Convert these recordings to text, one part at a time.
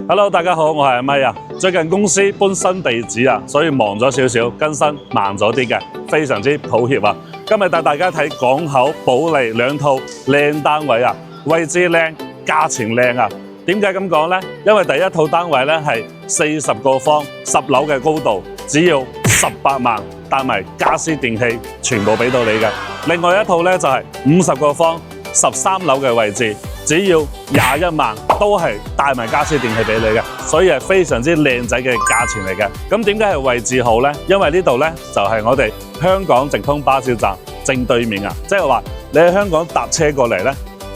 Hello， 大家好，我係阿咪啊。最近公司搬新地址啊，所以忙咗少少，更新慢咗啲嘅，非常之抱歉啊。今日帶大家睇港口、保利兩套靚單位啊，位置靚，價錢靚啊。點解咁講呢？因為第一套單位咧係40個方，10樓嘅高度，只要18萬，帶埋家私電器全部俾到你嘅。另外一套咧就係50個方，13樓嘅位置，只要21萬，都係帶埋家私電器俾你嘅，所以係非常之靚仔嘅價錢嚟嘅。咁點解係位置好呢？因為呢度咧就係我哋香港直通巴士站正對面啊，即係話你喺香港搭車過嚟咧，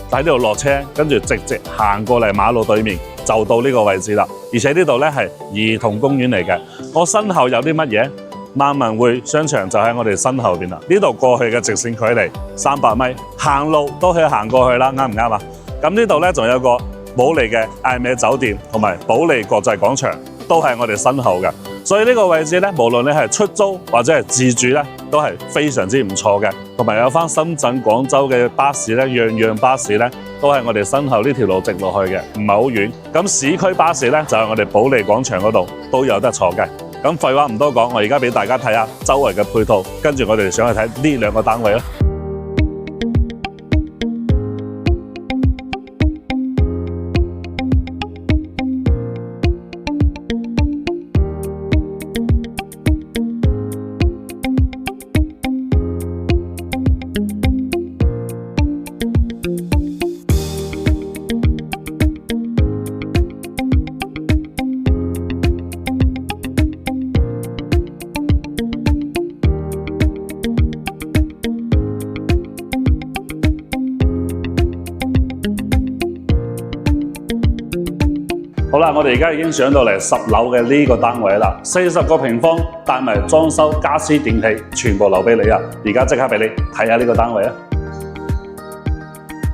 喺呢度落車，跟住直接行過嚟馬路對面就到呢個位置啦。而且呢度咧係兒童公園嚟嘅。我身後有啲乜嘢？萬文匯商場就喺我哋身後邊啦。呢度過去嘅直線距離300米，行路都可以行過去啦，啱唔啱啊？咁呢度咧仲有個保利嘅艾美酒店同埋保利國際廣場，都係我哋身後嘅。所以呢個位置咧，無論你係出租或者係自住咧，都係非常之唔錯嘅。同埋有翻深圳、廣州嘅巴士咧，樣巴士咧，都係我哋身後呢條路直落去嘅，唔係好遠。咁市區巴士咧，就係我哋保利廣場嗰度都有得坐嘅。咁廢話唔多講，我而家俾大家睇下周圍嘅配套，跟住我哋上去睇呢兩個單位啦。好啦，我哋而家已經上到嚟10樓嘅呢個單位啦，40個平方，帶埋裝修、家私、電器，全部留俾你啊！而家即刻俾你睇下呢個單位啊！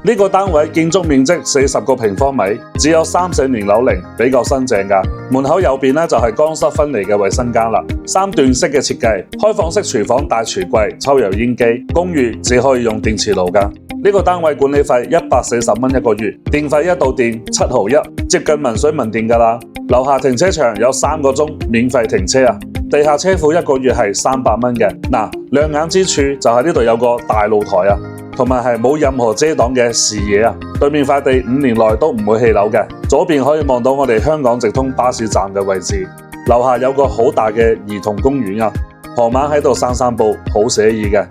呢個單位建築面積40個平方米，只有34年樓齡，比較新淨㗎。門口右邊咧就係乾濕分離嘅衛生間啦，3段式嘅設計，開放式廚房、大櫥櫃、抽油煙機，公寓只可以用電磁爐㗎。呢個單位管理費140蚊一個月，電費1度電7毫1，接近民水民電㗎啦。樓下停車場有3個鐘免費停車啊！地下車庫1個月係300蚊嘅。嗱，亮眼之處就係呢度有個大露台啊，同埋係冇任何遮擋嘅視野啊。對面塊地5年內都唔會起樓嘅。左邊可以望到我哋香港直通巴士站嘅位置，樓下有個好大嘅兒童公園啊，傍晚喺度散步，好寫意嘅。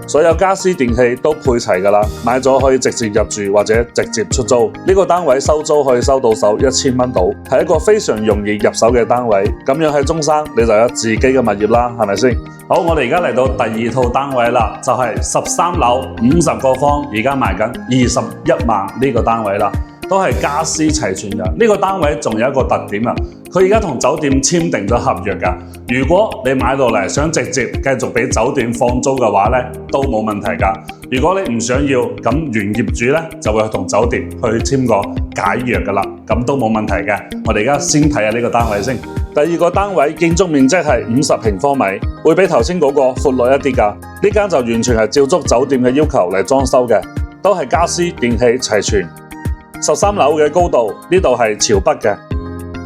所有家私電器都配齊㗎啦，買咗可以直接入住或者直接出租。呢個單位收租可以收到手1000蚊到，係一個非常容易入手嘅單位。咁樣喺中山你就有自己嘅物業啦，係咪先？好，我哋而家嚟到第2套單位啦，就係13樓50個方，而家賣緊21萬呢個單位啦，都係家私齊全嘅。呢個單位仲有一個特點啊，佢而家同酒店簽訂咗合約㗎。如果你買到嚟想直接繼續俾酒店放租嘅話咧，都冇問題㗎。如果你唔想要，咁原業主咧就會同酒店去簽個解約㗎啦，咁都冇問題嘅。我哋而家先睇下呢個單位先。第2個單位建築面積係50平方米，會比頭先嗰個闊落一啲㗎。呢間就完全係照足酒店嘅要求嚟裝修嘅，都係家私電器齊全。13樓嘅高度，呢度係朝北嘅。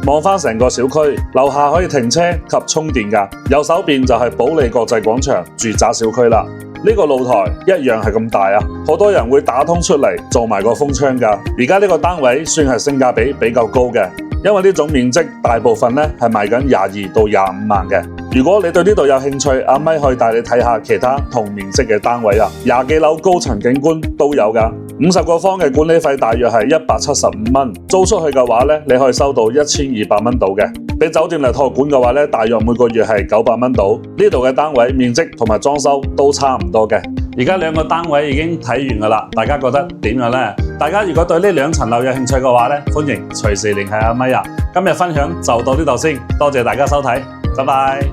望返成個小區，樓下可以停車及充電㗎。右手邊就係保利國際廣場住宅小區啦。呢個露台一樣係咁大啊，好多人會打通出嚟做埋個風窗㗎。而家呢個單位算係性價比比較高嘅，因為呢種面積大部分咧係賣緊22到25萬嘅。如果你對呢度有興趣，阿咪可以帶你睇下其他同面積嘅單位啊，20幾樓高層景觀都有㗎。50個方嘅管理費大約係175蚊，租出去嘅話咧，你可以收到1200蚊到嘅。俾酒店嚟託管嘅話咧，大約每個月係900蚊到。呢度嘅單位面積同埋裝修都差唔多嘅。而家2個單位已經睇完㗎啦，大家覺得點樣呢？大家如果對呢2層樓有興趣嘅話咧，歡迎隨時聯繫阿咪啊。今日分享就到呢度先，多謝大家收睇，拜拜。